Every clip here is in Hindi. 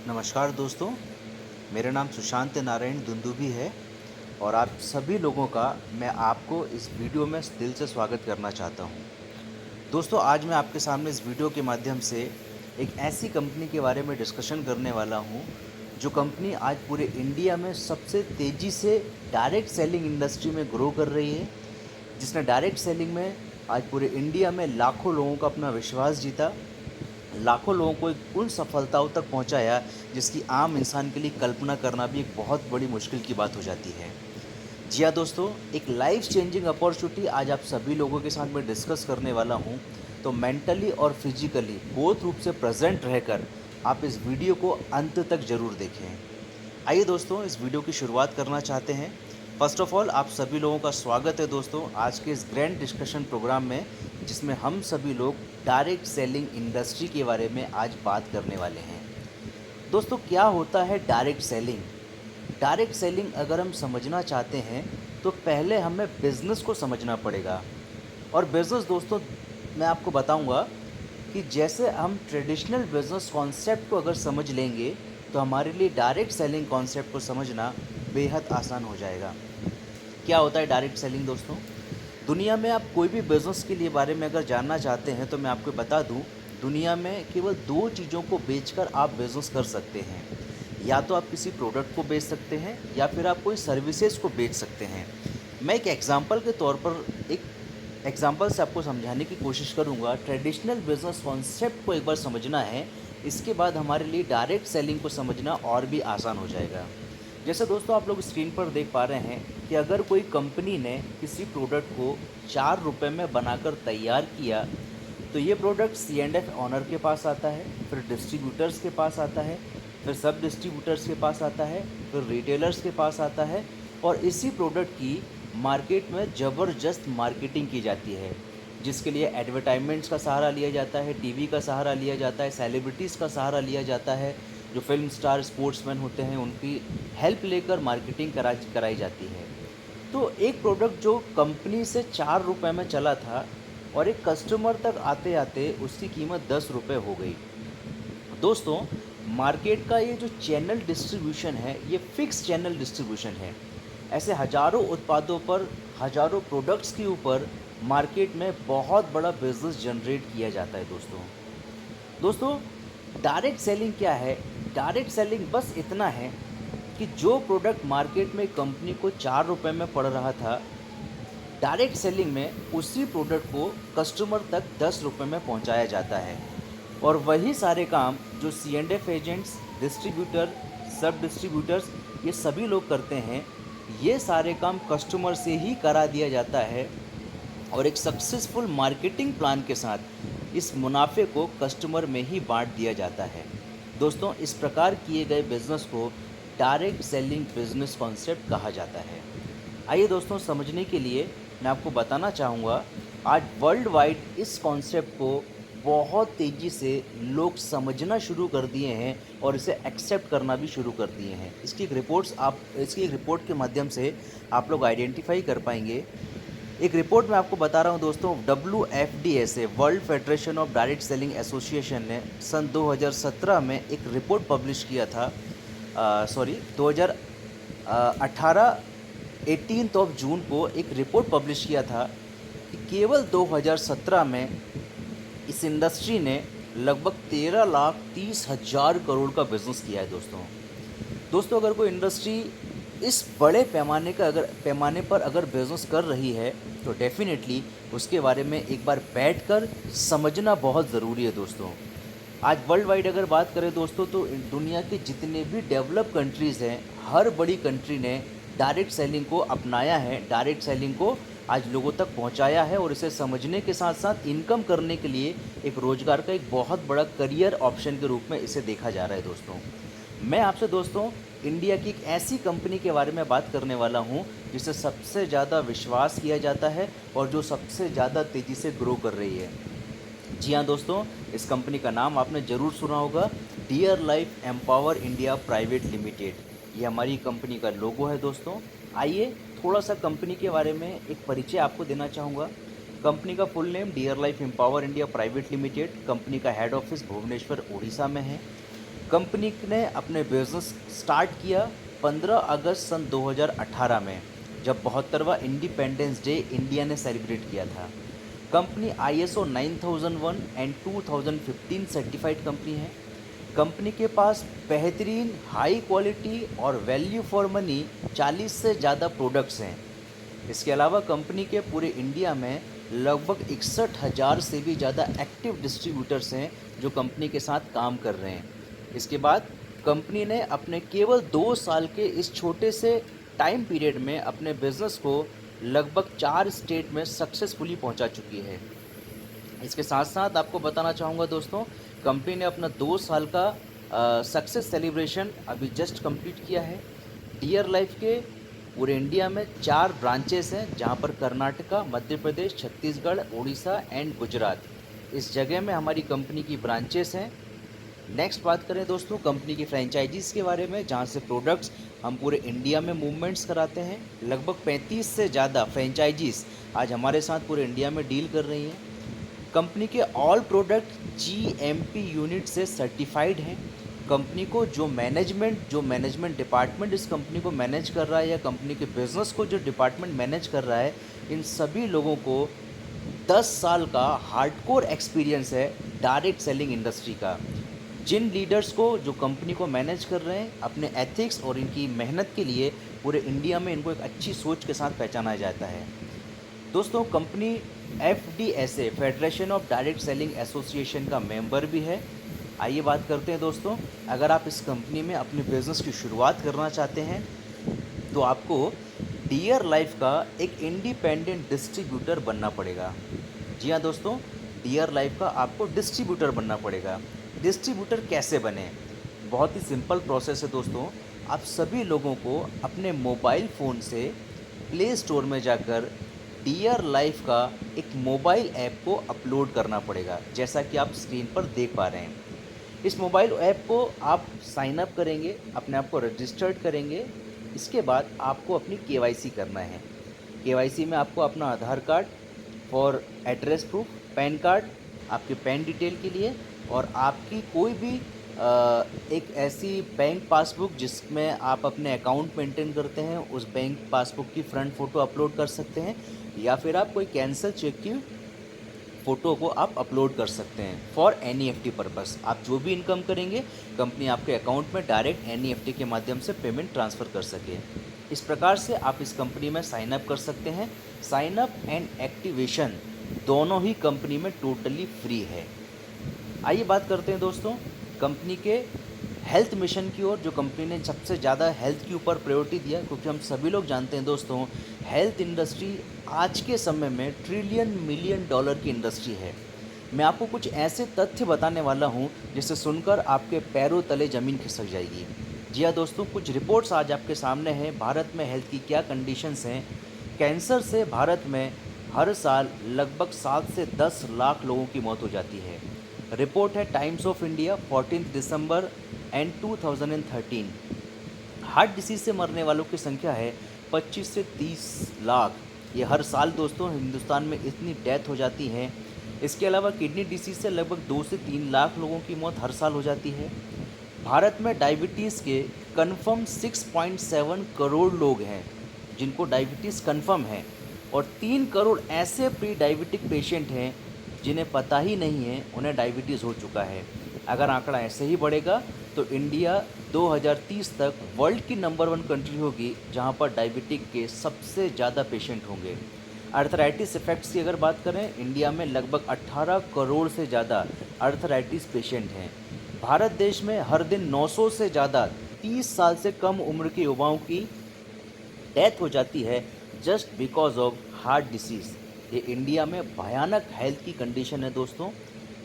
नमस्कार दोस्तों, मेरा नाम सुशांत नारायण दुंदुभी है और आप सभी लोगों का मैं आपको इस वीडियो में दिल से स्वागत करना चाहता हूं। दोस्तों, आज मैं आपके सामने इस वीडियो के माध्यम से एक ऐसी कंपनी के बारे में डिस्कशन करने वाला हूं, जो कंपनी आज पूरे इंडिया में सबसे तेज़ी से डायरेक्ट सेलिंग इंडस्ट्री में ग्रो कर रही है, जिसने डायरेक्ट सेलिंग में आज पूरे इंडिया में लाखों लोगों का अपना विश्वास जीता, लाखों लोगों को एक उन सफलताओं तक पहुंचाया जिसकी आम इंसान के लिए कल्पना करना भी एक बहुत बड़ी मुश्किल की बात हो जाती है। जी हाँ दोस्तों, एक लाइफ चेंजिंग अपॉर्चुनिटी आज आप सभी लोगों के साथ मैं डिस्कस करने वाला हूँ। तो मेंटली और फिजिकली बोथ रूप से प्रेजेंट रहकर आप इस वीडियो को अंत तक ज़रूर देखें। आइए दोस्तों, इस वीडियो की शुरुआत करना चाहते हैं। फर्स्ट ऑफ ऑल, आप सभी लोगों का स्वागत है दोस्तों आज के इस ग्रैंड डिस्कशन प्रोग्राम में, जिसमें हम सभी लोग डायरेक्ट सेलिंग इंडस्ट्री के बारे में आज बात करने वाले हैं। दोस्तों, क्या होता है डायरेक्ट सेलिंग? डायरेक्ट सेलिंग अगर हम समझना चाहते हैं तो पहले हमें बिज़नेस को समझना पड़ेगा। और बिज़नेस दोस्तों, मैं आपको बताऊंगा कि जैसे हम ट्रेडिशनल बिज़नेस कॉन्सेप्ट को अगर समझ लेंगे तो हमारे लिए डायरेक्ट सेलिंग कॉन्सेप्ट को समझना बेहद आसान हो जाएगा। क्या होता है डायरेक्ट सेलिंग दोस्तों? दुनिया में आप कोई भी बिज़नेस के लिए बारे में अगर जानना चाहते हैं तो मैं आपको बता दूं, दुनिया में केवल दो चीज़ों को बेचकर आप बिज़नेस कर सकते हैं। या तो आप किसी प्रोडक्ट को बेच सकते हैं या फिर आप कोई सर्विसेज को बेच सकते हैं। मैं एक एग्जांपल के तौर पर एक एग्जांपल से आपको समझाने की कोशिश करूंगा। ट्रेडिशनल बिज़नेस कॉन्सेप्ट को एक बार समझना है, इसके बाद हमारे लिए डायरेक्ट सेलिंग को समझना और भी आसान हो जाएगा। जैसे दोस्तों, आप लोग स्क्रीन पर देख पा रहे हैं कि अगर कोई कंपनी ने किसी प्रोडक्ट को 4 रुपए में बनाकर तैयार किया तो ये प्रोडक्ट C&F ऑनर के पास आता है, फिर डिस्ट्रीब्यूटर्स के पास आता है, फिर सब डिस्ट्रीब्यूटर्स के पास आता है, फिर रिटेलर्स के पास आता है और इसी प्रोडक्ट की मार्केट में ज़बरदस्त मार्केटिंग की जाती है, जिसके लिए एडवर्टाइजमेंट्स का सहारा लिया जाता है, टीवी का सहारा लिया जाता है, सेलिब्रिटीज़ का सहारा लिया जाता है, जो फिल्म स्टार स्पोर्ट्समैन होते हैं उनकी हेल्प लेकर मार्केटिंग कराई जाती है। तो एक प्रोडक्ट जो कंपनी से 4 रुपए में चला था और एक कस्टमर तक आते आते उसकी कीमत 10 रुपए हो गई। दोस्तों, मार्केट का ये जो चैनल डिस्ट्रीब्यूशन है, ये फिक्स चैनल डिस्ट्रीब्यूशन है। ऐसे हज़ारों उत्पादों पर, हज़ारों प्रोडक्ट्स के ऊपर मार्केट में बहुत बड़ा बिजनेस जनरेट किया जाता है दोस्तों। दोस्तों, डायरेक्ट सेलिंग क्या है? डायरेक्ट सेलिंग बस इतना है कि जो प्रोडक्ट मार्केट में कंपनी को 4 रुपए में पड़ रहा था, डायरेक्ट सेलिंग में उसी प्रोडक्ट को कस्टमर तक 10 रुपए में पहुंचाया जाता है। और वही सारे काम जो C&F एजेंट्स, डिस्ट्रीब्यूटर, सब डिस्ट्रीब्यूटर्स, ये सभी लोग करते हैं, ये सारे काम कस्टमर से ही करा दिया जाता है और एक सक्सेसफुल मार्केटिंग प्लान के साथ इस मुनाफे को कस्टमर में ही बांट दिया जाता है। दोस्तों, इस प्रकार किए गए बिजनेस को डायरेक्ट सेलिंग बिजनेस कॉन्सेप्ट कहा जाता है। आइए दोस्तों, समझने के लिए मैं आपको बताना चाहूँगा, आज वर्ल्ड वाइड इस कॉन्सेप्ट को बहुत तेज़ी से लोग समझना शुरू कर दिए हैं और इसे एक्सेप्ट करना भी शुरू कर दिए हैं। इसकी एक रिपोर्ट के माध्यम से आप लोग आइडेंटिफाई कर पाएंगे। एक रिपोर्ट मैं आपको बता रहा हूं दोस्तों, WFDSA, world federation of direct selling association ने सन 2017 में एक रिपोर्ट पब्लिश किया था। 2018 18 ऑफ जून को एक रिपोर्ट पब्लिश किया था कि केवल 2017 में इस इंडस्ट्री ने लगभग 13,30,000 करोड़ का बिजनेस किया है दोस्तों। दोस्तों, अगर कोई इंडस्ट्री इस बड़े पैमाने पर अगर बिज़नेस कर रही है तो डेफिनेटली उसके बारे में एक बार बैठकर समझना बहुत ज़रूरी है दोस्तों। आज वर्ल्ड वाइड अगर बात करें दोस्तों, तो दुनिया के जितने भी डेवलप कंट्रीज़ हैं, हर बड़ी कंट्री ने डायरेक्ट सेलिंग को अपनाया है, डायरेक्ट सेलिंग को आज लोगों तक पहुंचाया है और इसे समझने के साथ साथ इनकम करने के लिए एक रोज़गार का एक बहुत बड़ा करियर ऑप्शन के रूप में इसे देखा जा रहा है दोस्तों। मैं आपसे दोस्तों इंडिया की एक ऐसी कंपनी के बारे में बात करने वाला हूं जिसे सबसे ज़्यादा विश्वास किया जाता है और जो सबसे ज़्यादा तेज़ी से ग्रो कर रही है। जी हाँ दोस्तों, इस कंपनी का नाम आपने ज़रूर सुना होगा, dear life empower India private limited. ये हमारी कंपनी का लोगो है दोस्तों। आइए थोड़ा सा कंपनी के बारे में एक परिचय आपको देना चाहूँगा। कंपनी का full name dear life empower India private limited. Company का हेड ऑफिस भुवनेश्वर, उड़ीसा में है। कंपनी ने अपने बिजनेस स्टार्ट किया 15 अगस्त सन 2018 में, जब 72वां इंडिपेंडेंस डे इंडिया ने सेलिब्रेट किया था। Company ISO 9001 and 2015 certified company है। कंपनी के पास बेहतरीन हाई क्वालिटी और वैल्यू फॉर मनी 40 से ज़्यादा प्रोडक्ट्स हैं। इसके अलावा कंपनी के पूरे इंडिया में लगभग 61,000 से भी ज़्यादा एक्टिव डिस्ट्रीब्यूटर्स हैं जो कंपनी के साथ काम कर रहे हैं। इसके बाद कंपनी ने अपने केवल 2 साल के इस छोटे से टाइम पीरियड में अपने बिजनेस को लगभग 4 स्टेट में सक्सेसफुली पहुंचा चुकी है। इसके साथ साथ आपको बताना चाहूँगा दोस्तों, कंपनी ने अपना 2 साल का सक्सेस सेलिब्रेशन अभी जस्ट कंप्लीट किया है। डियर लाइफ के पूरे इंडिया में 4 ब्रांचेस हैं, जहाँ पर कर्नाटका, मध्य प्रदेश, छत्तीसगढ़, उड़ीसा एंड गुजरात, इस जगह में हमारी कंपनी की ब्रांचेस हैं। नेक्स्ट बात करें दोस्तों कंपनी की फ्रेंचाइजीज़ के बारे में, जहाँ से प्रोडक्ट्स हम पूरे इंडिया में मूवमेंट्स कराते हैं। लगभग 35 से ज़्यादा फ्रेंचाइजीज़ आज हमारे साथ पूरे इंडिया में डील कर रही हैं। कंपनी के ऑल प्रोडक्ट GMP यूनिट से सर्टिफाइड हैं। कंपनी को जो मैनेजमेंट डिपार्टमेंट इस कंपनी को मैनेज कर रहा है, या कंपनी के बिज़नेस को जो डिपार्टमेंट मैनेज कर रहा है, इन सभी लोगों को 10 साल का हार्डकोर एक्सपीरियंस है डायरेक्ट सेलिंग इंडस्ट्री का। जिन लीडर्स को जो कंपनी को मैनेज कर रहे हैं, अपने एथिक्स और इनकी मेहनत के लिए पूरे इंडिया में इनको एक अच्छी सोच के साथ पहचाना जाता है। दोस्तों company FDSA federation of direct selling association का मेंबर भी है। आइए बात करते हैं दोस्तों, अगर आप इस कंपनी में अपने बिज़नेस की शुरुआत करना चाहते हैं तो आपको डियर लाइफ का एक इंडिपेंडेंट डिस्ट्रीब्यूटर बनना पड़ेगा। जी हाँ दोस्तों, डियर लाइफ का आपको डिस्ट्रीब्यूटर बनना पड़ेगा। डिस्ट्रीब्यूटर कैसे बने? बहुत ही सिंपल प्रोसेस है दोस्तों। आप सभी लोगों को अपने मोबाइल फ़ोन से प्ले स्टोर में जाकर डियर लाइफ का एक मोबाइल ऐप को अपलोड करना पड़ेगा, जैसा कि आप स्क्रीन पर देख पा रहे हैं। इस मोबाइल ऐप को आप साइन अप करेंगे, अपने आप को रजिस्टर्ड करेंगे। इसके बाद आपको अपनी KYC करना है। KYC में आपको अपना Aadhaar card for address proof, PAN card आपके पैन डिटेल के लिए, और आपकी कोई भी एक ऐसी बैंक पासबुक जिसमें आप अपने अकाउंट मेंटेन करते हैं, उस बैंक पासबुक की फ्रंट फ़ोटो अपलोड कर सकते हैं, या फिर आप कोई कैंसल चेक की फ़ोटो को आप अपलोड कर सकते हैं फॉर NEFT पर्पस। आप जो भी इनकम करेंगे कंपनी आपके अकाउंट में डायरेक्ट NEFT के माध्यम से पेमेंट ट्रांसफ़र कर सके। इस प्रकार से आप इस कंपनी में साइन अप कर सकते हैं। साइन अप एंड एक्टिवेशन दोनों ही कंपनी में टोटली फ्री है। आइए बात करते हैं दोस्तों कंपनी के हेल्थ मिशन की ओर, जो कंपनी ने सबसे ज़्यादा हेल्थ के ऊपर प्रायोरिटी दिया, क्योंकि हम सभी लोग जानते हैं दोस्तों हेल्थ इंडस्ट्री आज के समय में ट्रिलियन मिलियन डॉलर की इंडस्ट्री है। मैं आपको कुछ ऐसे तथ्य बताने वाला हूं जिसे सुनकर आपके पैरों तले ज़मीन खिसक जाएगी। जी हाँ दोस्तों, कुछ रिपोर्ट्स आज आपके सामने हैं। भारत में हेल्थ की क्या कंडीशंस हैं। कैंसर से भारत में हर साल लगभग 7 से 10 लाख लोगों की मौत हो जाती है। रिपोर्ट है times of India 14 December and 2013। Heart disease से मरने वालों की संख्या है 25 से 30 लाख। ये हर साल दोस्तों हिंदुस्तान में इतनी डेथ हो जाती है। इसके अलावा किडनी डिसीज़ से लगभग 2 से 3 लाख लोगों की मौत हर साल हो जाती है। भारत में डायबिटीज़ के कन्फर्म 6.7 करोड़ लोग हैं जिनको डायबिटीज़ कन्फर्म है, और 3 करोड़ ऐसे प्री डायबिटिक पेशेंट हैं जिन्हें पता ही नहीं है उन्हें डायबिटीज़ हो चुका है। अगर आंकड़ा ऐसे ही बढ़ेगा तो इंडिया 2030 तक वर्ल्ड की नंबर 1 कंट्री होगी जहां पर डायबिटिक के सबसे ज़्यादा पेशेंट होंगे। अर्थराइटिस इफ़ेक्ट्स की अगर बात करें, इंडिया में लगभग 18 करोड़ से ज़्यादा अर्थराइटिस पेशेंट हैं। भारत देश में हर दिन 900 से ज़्यादा 30 साल से कम उम्र के युवाओं की डेथ हो जाती है just because of heart disease. ये इंडिया में भयानक हेल्थ की कंडीशन है दोस्तों।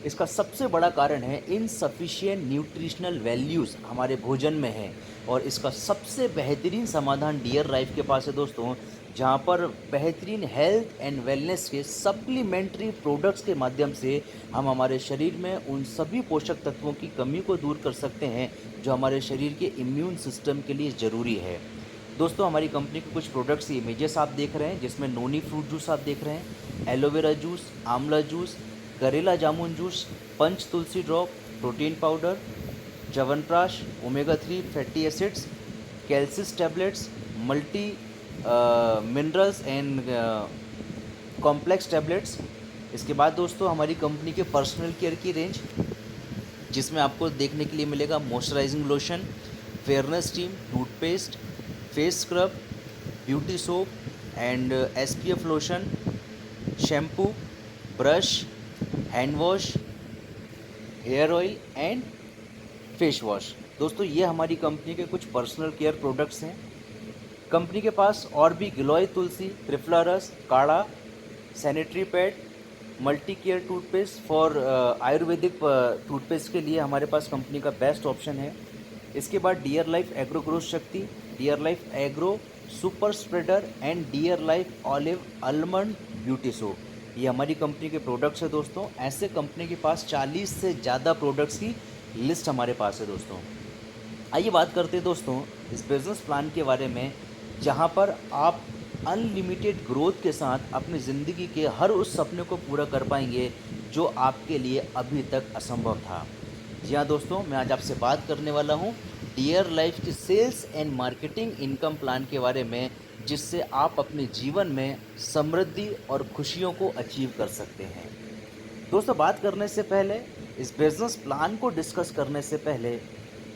इसका सबसे बड़ा कारण है इनसफिशिएंट न्यूट्रिशनल वैल्यूज़ हमारे भोजन में है, और इसका सबसे बेहतरीन समाधान डियर लाइफ के पास है दोस्तों, जहाँ पर बेहतरीन हेल्थ एंड वेलनेस के सप्लीमेंट्री प्रोडक्ट्स के माध्यम से हम हमारे शरीर में उन सभी पोषक तत्वों की कमी को दूर कर सकते हैं जो हमारे शरीर के इम्यून सिस्टम के लिए ज़रूरी है। दोस्तों हमारी कंपनी के कुछ प्रोडक्ट्स इमेजेस आप देख रहे हैं, जिसमें नोनी फ्रूट जूस आप देख रहे हैं, एलोवेरा जूस, आंवला जूस, करेला जामुन juice, Panch Tulsi drop, protein powder, chyawanprash, omega 3 fatty acids, कैल्सिस tablets, multi minerals and complex tablets. इसके बाद दोस्तों हमारी कंपनी के पर्सनल केयर की रेंज, जिसमें आपको देखने के लिए मिलेगा moisturising lotion, fairness cream, toothpaste, face scrub, beauty soap and SPF lotion, shampoo, brush, hand wash, hair oil and face wash. दोस्तों ये हमारी कंपनी के कुछ पर्सनल केयर प्रोडक्ट्स हैं। कंपनी के पास और भी गिलोय तुलसी, त्रिफला रस, काढ़ा, sanitary pad, multi care toothpaste for ayurvedic toothpaste के लिए हमारे पास कंपनी का बेस्ट ऑप्शन है। इसके बाद dear life agro growth shakti, dear life agro super spreader and dear life olive almond beauty soap, ये हमारी कंपनी के प्रोडक्ट्स है दोस्तों। ऐसे कंपनी के पास 40 से ज़्यादा प्रोडक्ट्स की लिस्ट हमारे पास है दोस्तों। आइए बात करते हैं दोस्तों इस बिज़नेस प्लान के बारे में, जहां पर आप अनलिमिटेड ग्रोथ के साथ अपनी ज़िंदगी के हर उस सपने को पूरा कर पाएंगे जो आपके लिए अभी तक असंभव था। जी हाँ दोस्तों, मैं आज आपसे बात करने वाला हूँ डियर लाइफ की sales and marketing income plan के बारे में, जिससे आप अपने जीवन में समृद्धि और खुशियों को अचीव कर सकते हैं। दोस्तों बात करने से पहले, इस बिज़नेस प्लान को डिस्कस करने से पहले,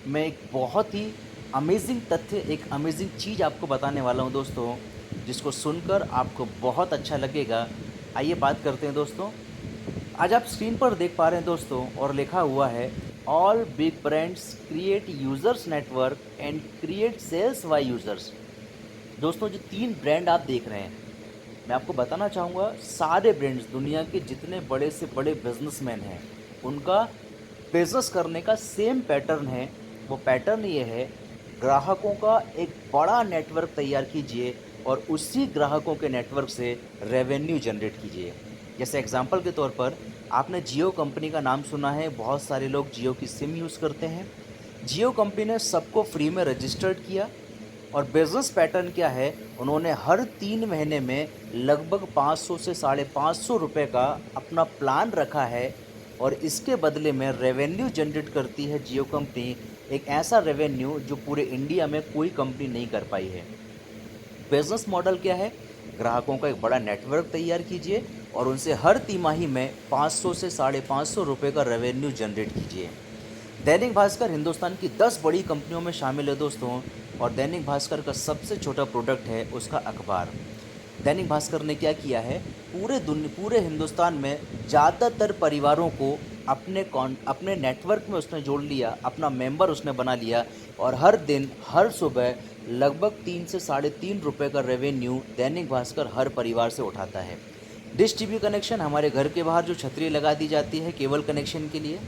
मैं एक बहुत ही अमेजिंग तथ्य, एक अमेजिंग चीज़ आपको बताने वाला हूं दोस्तों, जिसको सुनकर आपको बहुत अच्छा लगेगा। आइए बात करते हैं दोस्तों। आज आप स्क्रीन पर देख पा रहे हैं दोस्तों, और लिखा हुआ है all big brands create users network and create sales by users. दोस्तों जो 3 ब्रांड आप देख रहे हैं, मैं आपको बताना चाहूँगा, सारे ब्रांड्स, दुनिया के जितने बड़े से बड़े बिजनेसमैन हैं, उनका बिज़नेस करने का सेम पैटर्न है। वो पैटर्न ये है, ग्राहकों का एक बड़ा नेटवर्क तैयार कीजिए और उसी ग्राहकों के नेटवर्क से रेवेन्यू जनरेट कीजिए। जैसे एग्जांपल के तौर पर आपने जियो कंपनी का नाम सुना है, बहुत सारे लोग जियो की सिम यूज़ करते हैं। जियो कंपनी ने सबको फ्री में रजिस्टर्ड किया, और बिज़नेस पैटर्न क्या है, उन्होंने हर 3 महीने में लगभग 500 से 550 रुपये का अपना प्लान रखा है, और इसके बदले में रेवेन्यू जनरेट करती है जियो कंपनी, एक ऐसा रेवेन्यू जो पूरे इंडिया में कोई कंपनी नहीं कर पाई है। बिज़नेस मॉडल क्या है, ग्राहकों का एक बड़ा नेटवर्क तैयार कीजिए और उनसे हर तिमाही में 500 से 550 रुपये का रेवेन्यू जनरेट कीजिए। दैनिक भास्कर हिंदुस्तान की 10 बड़ी कंपनियों में शामिल है दोस्तों, और दैनिक भास्कर का सबसे छोटा प्रोडक्ट है उसका अखबार। दैनिक भास्कर ने क्या किया है, पूरे हिंदुस्तान में ज़्यादातर परिवारों को अपने नेटवर्क में उसने जोड़ लिया, अपना मेंबर उसने बना लिया, और हर दिन हर सुबह लगभग 3 से 3.5 रुपये का रेवेन्यू दैनिक भास्कर हर परिवार से उठाता है। डिश टीवी कनेक्शन, हमारे घर के बाहर जो छतरी लगा दी जाती है केबल कनेक्शन के लिए,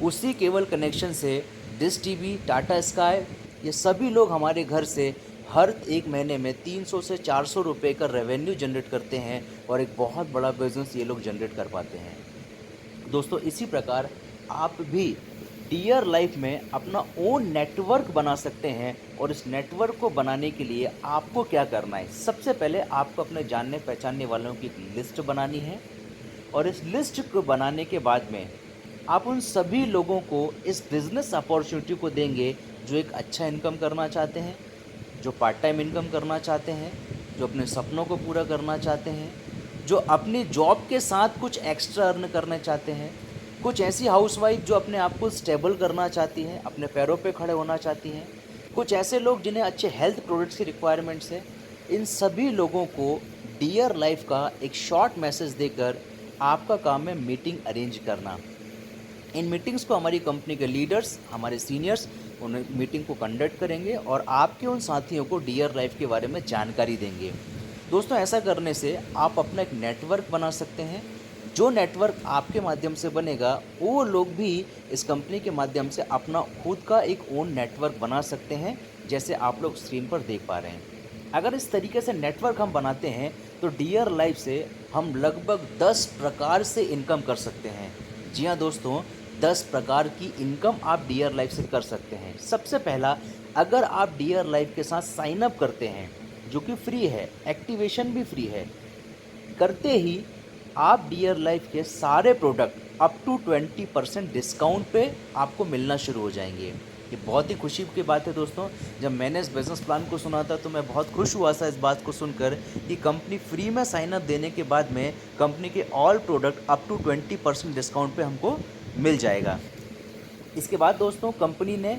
उसी केबल कनेक्शन से डिश टीवी, टाटा स्काई, ये सभी लोग हमारे घर से हर एक महीने में 300 से 400 रुपये का रेवेन्यू जनरेट करते हैं, और एक बहुत बड़ा बिजनेस ये लोग जनरेट कर पाते हैं। दोस्तों इसी प्रकार आप भी डियर लाइफ में अपना ओन नेटवर्क बना सकते हैं, और इस नेटवर्क को बनाने के लिए आपको क्या करना है, सबसे पहले आपको अपने जानने पहचानने वालों की एक लिस्ट बनानी है, और इस लिस्ट को बनाने के बाद में आप उन सभी लोगों को इस बिज़नेस अपॉर्चुनिटी को देंगे जो एक अच्छा इनकम करना चाहते हैं, जो पार्ट टाइम इनकम करना चाहते हैं, जो अपने सपनों को पूरा करना चाहते हैं, जो अपनी जॉब के साथ कुछ एक्स्ट्रा अर्न करना चाहते हैं, कुछ ऐसी हाउसवाइफ जो अपने आप को स्टेबल करना चाहती हैं, अपने पैरों पे खड़े होना चाहती हैं, कुछ ऐसे लोग जिन्हें अच्छे हेल्थ प्रोडक्ट्स की रिक्वायरमेंट्स है। इन सभी लोगों को डियर लाइफ का एक शॉर्ट मैसेज देकर आपका काम है मीटिंग अरेंज करना। इन मीटिंग्स को हमारी कंपनी के लीडर्स, हमारे सीनियर्स, उन मीटिंग को कंडक्ट करेंगे और आपके उन साथियों को डियर लाइफ के बारे में जानकारी देंगे। दोस्तों ऐसा करने से आप अपना एक नेटवर्क बना सकते हैं। जो नेटवर्क आपके माध्यम से बनेगा, वो लोग भी इस कंपनी के माध्यम से अपना खुद का एक ओन नेटवर्क बना सकते हैं, जैसे आप लोग स्क्रीन पर देख पा रहे हैं। अगर इस तरीके से नेटवर्क हम बनाते हैं तो डियर लाइफ से हम लगभग 10 प्रकार से इनकम कर सकते हैं। जी हाँ दोस्तों, 10 प्रकार की इनकम आप डियर लाइफ से कर सकते हैं। सबसे पहला, अगर आप डियर लाइफ के साथ साइन अप करते हैं, जो कि फ्री है, एक्टिवेशन भी फ्री है, करते ही आप डियर लाइफ के सारे प्रोडक्ट अप टू 20% डिस्काउंट पे आपको मिलना शुरू हो जाएंगे। ये बहुत ही खुशी की बात है दोस्तों। जब मैंने इस बिज़नेस प्लान को सुना था तो मैं बहुत खुश हुआ था इस बात को सुनकर कि कंपनी फ्री में साइन अप देने के बाद में कंपनी के all product up to 20% discount पे हमको मिल जाएगा। इसके बाद दोस्तों कंपनी ने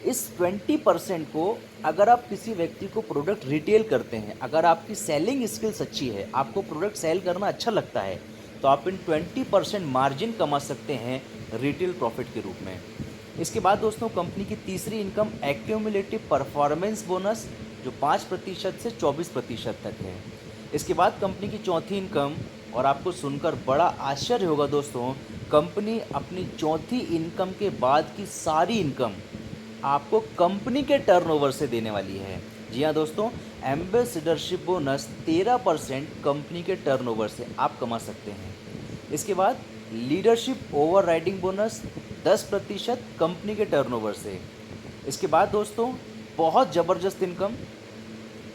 इस 20% को, अगर आप किसी व्यक्ति को प्रोडक्ट रिटेल करते हैं, अगर आपकी सेलिंग स्किल्स अच्छी है, आपको प्रोडक्ट सेल करना अच्छा लगता है, तो आप इन 20% मार्जिन कमा सकते हैं रिटेल प्रॉफिट के रूप में। इसके बाद दोस्तों कंपनी की तीसरी इनकम एक्यूमुलेटिव परफॉर्मेंस बोनस, जो 5% से 24% तक है। इसके बाद कंपनी की चौथी इनकम, और आपको सुनकर बड़ा आश्चर्य होगा दोस्तों, कंपनी अपनी चौथी इनकम के बाद की सारी इनकम आपको कंपनी के टर्नओवर से देने वाली है। जी हाँ दोस्तों, एम्बेसडरशिप बोनस 13% कंपनी के टर्नओवर से आप कमा सकते हैं। इसके बाद लीडरशिप ओवरराइडिंग बोनस 10% कंपनी के टर्नओवर से। इसके बाद दोस्तों बहुत ज़बरदस्त इनकम,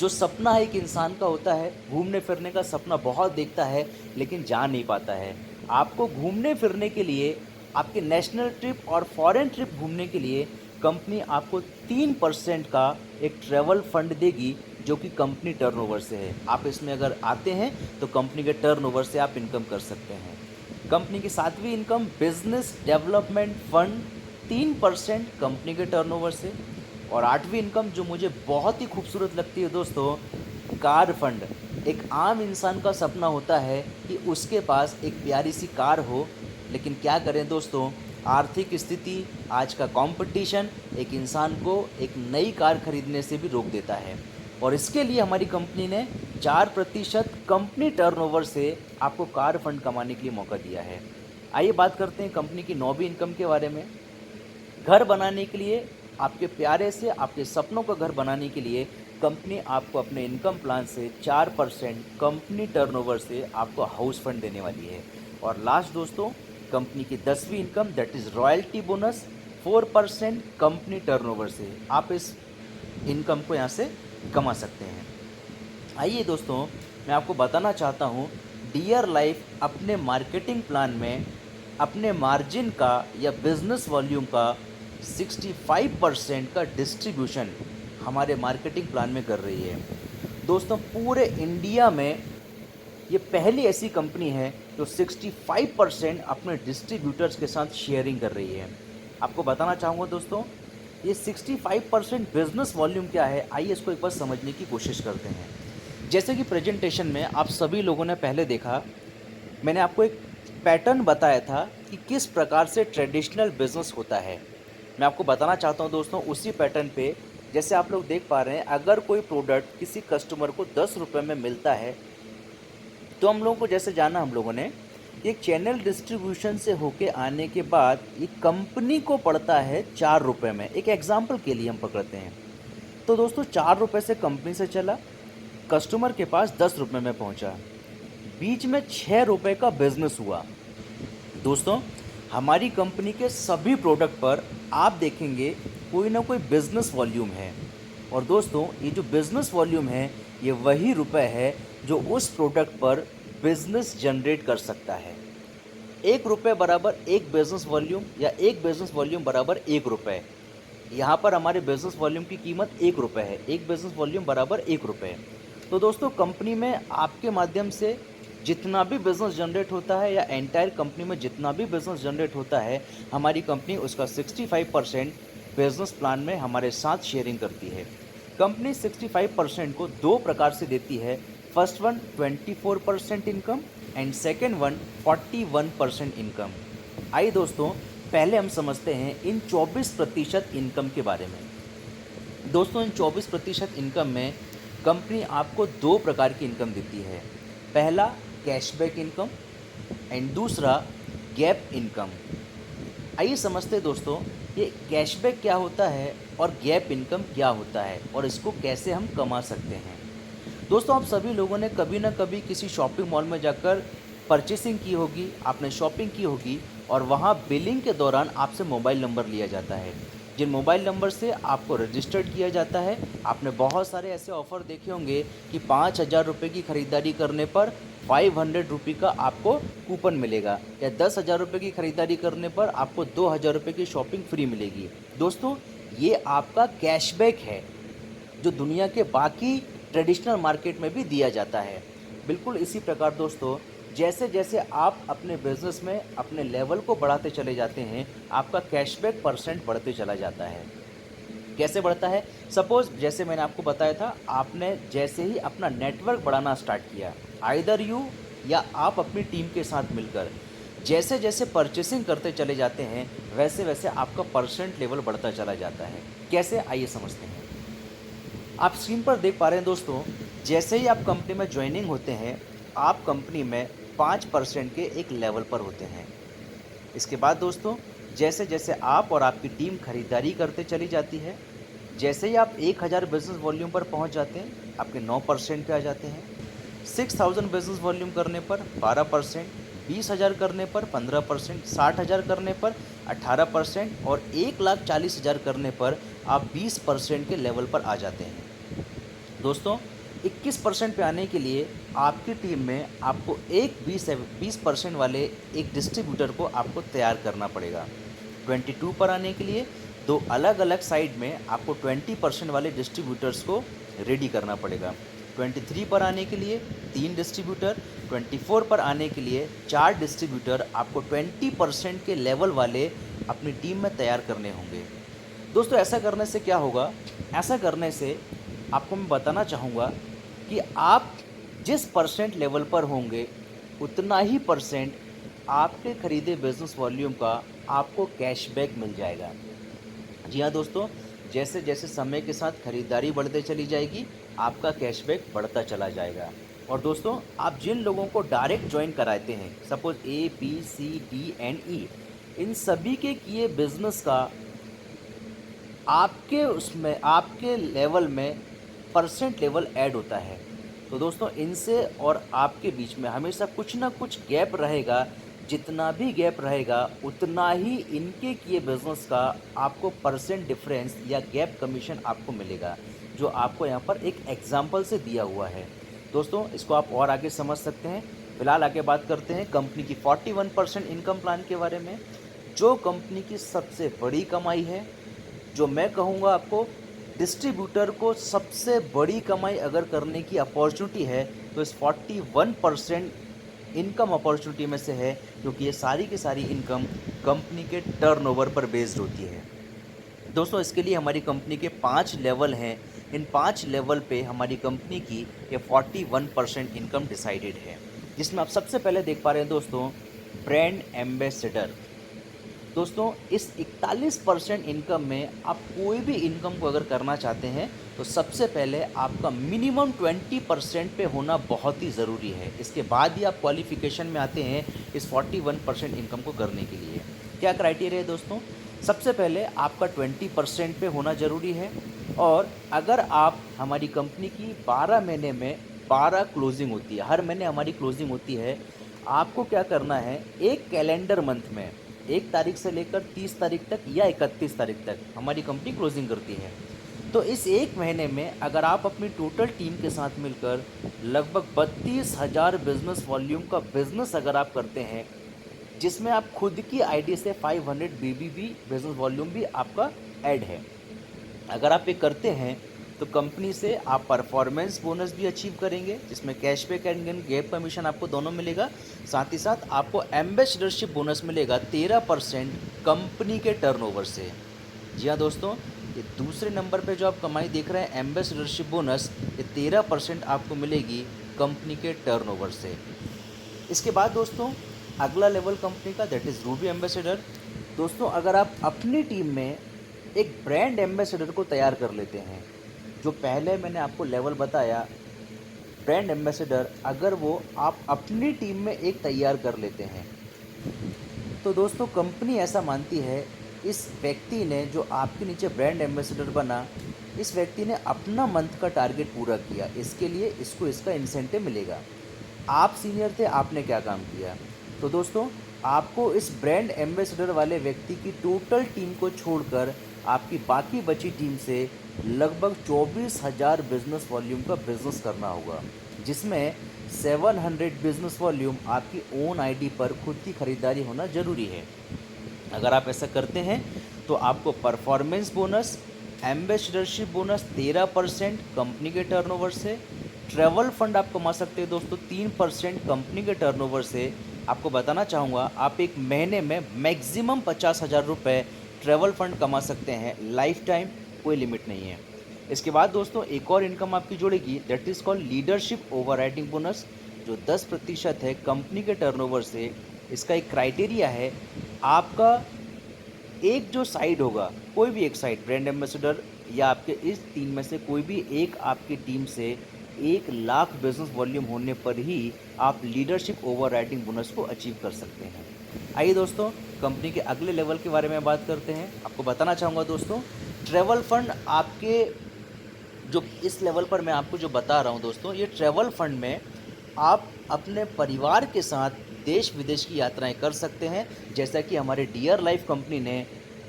जो सपना है एक इंसान का होता है, घूमने फिरने का सपना बहुत देखता है लेकिन जा नहीं पाता है। आपको घूमने फिरने के लिए, आपके नेशनल ट्रिप और फॉरेन ट्रिप घूमने के लिए कंपनी आपको 3% का एक ट्रैवल फंड देगी, जो कि कंपनी टर्नओवर से है। आप इसमें अगर आते हैं तो कंपनी के टर्नओवर से आप इनकम कर सकते हैं। कंपनी की सातवीं income business development fund 3% company के टर्नओवर से। और आठवीं इनकम जो मुझे बहुत ही खूबसूरत लगती है दोस्तों, कार फंड। एक आम इंसान का सपना होता है कि उसके पास एक प्यारी सी कार हो, लेकिन क्या करें दोस्तों, आर्थिक स्थिति, आज का कंपटीशन एक इंसान को एक नई कार खरीदने से भी रोक देता है। और इसके लिए हमारी कंपनी ने 4% कंपनी टर्नओवर से आपको कार फंड कमाने के लिए मौका दिया है। आइए बात करते हैं कंपनी की नौवीं इनकम के बारे में। घर बनाने के लिए, आपके प्यारे से आपके सपनों का घर बनाने के लिए कंपनी आपको अपने इनकम प्लान से 4% कंपनी टर्नओवर से आपको हाउस फंड देने वाली है। और लास्ट दोस्तों कंपनी की 10वीं income, that is royalty bonus 4% company turnover से आप इस इनकम को यहाँ से कमा सकते हैं। आइए दोस्तों मैं आपको बताना चाहता हूँ, डियर लाइफ अपने मार्केटिंग प्लान में अपने मार्जिन का या बिजनेस वॉल्यूम का 65% का डिस्ट्रीब्यूशन हमारे मार्केटिंग प्लान में कर रही है। दोस्तों पूरे इंडिया में ये पहली ऐसी कंपनी है जो 65% अपने डिस्ट्रीब्यूटर्स के साथ शेयरिंग कर रही है। आपको बताना चाहूँगा दोस्तों, ये 65% बिजनेस वॉल्यूम क्या है, आइए इसको एक बार समझने की कोशिश करते हैं। जैसे कि प्रेजेंटेशन में आप सभी लोगों ने पहले देखा, मैंने आपको एक पैटर्न बताया था कि किस प्रकार से ट्रेडिशनल बिजनेस होता है। मैं आपको बताना चाहता हूं दोस्तों उसी पैटर्न पे, जैसे आप लोग देख पा रहे हैं, अगर कोई प्रोडक्ट किसी कस्टमर को 10 रुपये में मिलता है, तो हम लोगों को जैसे जाना, हम लोगों ने एक चैनल डिस्ट्रीब्यूशन से होके आने के बाद ये कंपनी को पड़ता है 4 रुपये में। एक एग्जाम्पल के लिए हम पकड़ते हैं, तो दोस्तों 4 रुपये से कंपनी से चला, कस्टमर के पास 10 रुपये में पहुंचा, बीच में 6 रुपये का बिजनेस हुआ। दोस्तों हमारी कंपनी के सभी प्रोडक्ट पर आप देखेंगे कोई ना कोई बिजनेस वॉल्यूम है। और दोस्तों ये जो बिजनेस वॉल्यूम है, ये वही रुपए है जो उस प्रोडक्ट पर बिजनेस जनरेट कर सकता है। 1 रुपये बराबर 1 बिजनेस वॉल्यूम, या 1 बिजनेस वॉल्यूम बराबर 1 रुपये। यहाँ पर हमारे बिजनेस वॉल्यूम की कीमत 1 रुपये है, 1 बिजनेस वॉल्यूम बराबर 1 रुपये। तो दोस्तों कंपनी में आपके माध्यम से जितना भी बिज़नेस जनरेट होता है, या एंटायर कंपनी में जितना भी बिज़नेस जनरेट होता है, हमारी कंपनी उसका 65% बिज़नेस प्लान में हमारे साथ शेयरिंग करती है। कंपनी 65% को 2 प्रकार से देती है। First one 24% income and second one 41% income. आइए दोस्तों पहले हम समझते हैं इन 24% इनकम के बारे में। दोस्तों इन 24% इनकम में कंपनी आपको 2 प्रकार की इनकम देती है। पहला कैशबैक इनकम एंड दूसरा गैप इनकम। आइए समझते हैं दोस्तों ये कैशबैक क्या होता है और गैप इनकम क्या होता है, और इसको कैसे हम कमा सकते हैं। दोस्तों आप सभी लोगों ने कभी ना कभी किसी शॉपिंग मॉल में जाकर परचेसिंग की होगी, आपने शॉपिंग की होगी, और वहाँ बिलिंग के दौरान आपसे मोबाइल नंबर लिया जाता है, जिन मोबाइल नंबर से आपको रजिस्टर्ड किया जाता है। आपने बहुत सारे ऐसे ऑफ़र देखे होंगे कि 5,000 रुपये की ख़रीदारी करने पर 500 रुपये का आपको कूपन मिलेगा, या 10,000 रुपये की ख़रीदारी करने पर आपको 2,000 रुपये की शॉपिंग फ्री मिलेगी। दोस्तों ये आपका कैशबैक है, जो दुनिया के बाकी ट्रेडिशनल मार्केट में भी दिया जाता है। बिल्कुल इसी प्रकार दोस्तों, जैसे जैसे आप अपने बिज़नेस में अपने लेवल को बढ़ाते चले जाते हैं, आपका कैशबैक परसेंट बढ़ते चला जाता है। कैसे बढ़ता है? सपोज़ जैसे मैंने आपको बताया था, आपने जैसे ही अपना नेटवर्क बढ़ाना स्टार्ट किया, आइदर यू या आप अपनी टीम के साथ मिलकर जैसे जैसे परचेसिंग करते चले जाते हैं, वैसे वैसे आपका परसेंट लेवल बढ़ता चला जाता है। कैसे? आइए समझते हैं। आप स्क्रीन पर देख पा रहे हैं दोस्तों, जैसे ही आप कंपनी में ज्वाइनिंग होते हैं, आप कंपनी में 5% के एक लेवल पर होते हैं। इसके बाद दोस्तों, जैसे जैसे आप और आपकी टीम खरीदारी करते चली जाती है, जैसे ही आप 1000 बिजनेस वॉल्यूम पर पहुंच जाते हैं, आपके 9% पे आ जाते हैं। 6000 बिजनेस वॉल्यूम करने पर 12%, 20,000 करने पर 15%, 60,000 करने पर 18% और 1,40,000 करने पर आप 20% के लेवल पर आ जाते हैं। दोस्तों, 21% पे आने के लिए आपकी टीम में आपको एक 20% वाले एक डिस्ट्रीब्यूटर को आपको तैयार करना पड़ेगा। 22 पर आने के लिए दो अलग अलग साइड में आपको 20% वाले डिस्ट्रीब्यूटर्स को रेडी करना पड़ेगा। 23 पर आने के लिए 3 डिस्ट्रीब्यूटर, 24 पर आने के लिए 4 डिस्ट्रीब्यूटर आपको 20% के लेवल वाले अपनी टीम में तैयार करने होंगे। दोस्तों, ऐसा करने से क्या होगा? ऐसा करने से आपको मैं बताना चाहूँगा कि आप जिस परसेंट लेवल पर होंगे, उतना ही परसेंट आपके खरीदे बिजनेस वॉल्यूम का आपको कैशबैक मिल जाएगा। जी हाँ दोस्तों, जैसे जैसे समय के साथ खरीदारी बढ़ते चली जाएगी, आपका कैशबैक बढ़ता चला जाएगा। और दोस्तों, आप जिन लोगों को डायरेक्ट ज्वाइन कराते हैं, suppose A, B, C, D and E, इन सभी के किए बिजनेस का आपके उसमें आपके लेवल में परसेंट लेवल ऐड होता है। तो दोस्तों, इनसे और आपके बीच में हमेशा कुछ ना कुछ गैप रहेगा। जितना भी गैप रहेगा, उतना ही इनके किए बिजनेस का आपको परसेंट डिफरेंस या गैप कमीशन आपको मिलेगा, जो आपको यहाँ पर एक एग्जांपल से दिया हुआ है। दोस्तों, इसको आप और आगे समझ सकते हैं। फिलहाल आगे बात करते हैं कंपनी की 41% इनकम प्लान के बारे में, जो कंपनी की सबसे बड़ी कमाई है। जो मैं कहूँगा आपको, डिस्ट्रीब्यूटर को सबसे बड़ी कमाई अगर करने की अपॉर्चुनिटी है, तो इस 41% इनकम अपॉर्चुनिटी में से है, क्योंकि ये सारी की सारी इनकम कंपनी के टर्नओवर पर बेस्ड होती है। दोस्तों, इसके लिए हमारी कंपनी के 5 लेवल हैं। इन 5 लेवल पे हमारी कंपनी की ये 41% इनकम डिसाइडेड है, जिसमें आप सबसे पहले देख पा रहे हैं दोस्तों, ब्रांड एम्बेसडर। दोस्तों, इस 41% इनकम में आप कोई भी इनकम को अगर करना चाहते हैं, तो सबसे पहले आपका मिनिमम 20% पे होना बहुत ही ज़रूरी है। इसके बाद ही आप क्वालिफिकेशन में आते हैं इस 41% इनकम को करने के लिए। क्या क्राइटेरिया है दोस्तों? सबसे पहले आपका 20% पे होना ज़रूरी है, और अगर आप हमारी कंपनी की 12 महीने में 12 क्लोजिंग होती है, हर महीने हमारी क्लोजिंग होती है, आपको क्या करना है, एक कैलेंडर मंथ में 1 तारीख से लेकर 30 तारीख तक या 31 तारीख तक हमारी कंपनी क्लोजिंग करती है। तो इस एक महीने में अगर आप अपनी टोटल टीम के साथ मिलकर लगभग 32,000 बिजनेस वॉल्यूम का बिजनेस अगर आप करते हैं, जिसमें आप खुद की आईडी से 500 BBB बिजनेस वॉल्यूम भी आपका ऐड है, अगर आप ये करते हैं, तो कंपनी से आप परफॉर्मेंस बोनस भी अचीव करेंगे, जिसमें कैशबैक एंड गैप कमीशन आपको दोनों मिलेगा। साथ ही साथ आपको एम्बेसडरशिप बोनस मिलेगा 13% कंपनी के टर्नओवर से। जी हाँ दोस्तों, ये दूसरे नंबर पे जो आप कमाई देख रहे हैं, एम्बेसडरशिप बोनस, ये 13% आपको मिलेगी कंपनी के टर्नओवर से। इसके बाद दोस्तों, अगला लेवल कंपनी का, दैट इज़ रूबी एम्बेसडर। दोस्तों, अगर आप अपनी टीम में एक ब्रांड एम्बेसडर को तैयार कर लेते हैं, जो पहले मैंने आपको लेवल बताया, ब्रांड एम्बेसडर अगर वो आप अपनी टीम में एक तैयार कर लेते हैं, तो दोस्तों कंपनी ऐसा मानती है, इस व्यक्ति ने जो आपके नीचे ब्रांड एम्बेसडर बना, इस व्यक्ति ने अपना मंथ का टारगेट पूरा किया, इसके लिए इसको इसका इंसेंटिव मिलेगा। आप सीनियर थे, आपने क्या काम किया? तो दोस्तों, आपको इस ब्रांड एम्बेसडर वाले व्यक्ति की टोटल टीम को छोड़कर आपकी बाकी बची टीम से लगभग 24,000 बिजनेस वॉल्यूम का बिजनेस करना होगा, जिसमें 700 बिजनेस वॉल्यूम आपकी ओन आईडी पर खुद की खरीदारी होना ज़रूरी है। अगर आप ऐसा करते हैं, तो आपको performance bonus, ambassadorship bonus 13% company के टर्नओवर से, ट्रैवल फंड आप कमा सकते हैं दोस्तों 3% कंपनी के टर्नओवर से। आपको बताना चाहूँगा आप एक महीने में मैक्सिमम 50,000 रुपये ट्रैवल फंड कमा सकते हैं, लाइफ टाइम, कोई लिमिट नहीं है। इसके बाद दोस्तों एक और इनकम आपकी जुड़ेगी, that is called leadership overriding bonus, जो 10% है कंपनी के टर्नओवर से। इसका एक क्राइटेरिया है, आपका एक जो साइड होगा, कोई भी एक साइड, ब्रांड एम्बेसडर या आपके इस टीम में से कोई भी एक आपकी टीम से 1,00,000 बिजनेस वॉल्यूम होने पर ही आप लीडरशिप ओवरराइडिंग बोनस को अचीव कर सकते हैं। आइए दोस्तों कंपनी के अगले लेवल के बारे में बात करते हैं। आपको बताना चाहूँगा दोस्तों, ट्रैवल फंड आपके जो इस लेवल पर मैं आपको जो बता रहा हूँ दोस्तों, ये ट्रैवल फंड में आप अपने परिवार के साथ देश विदेश की यात्राएं कर सकते हैं। जैसा कि हमारे डियर लाइफ कंपनी ने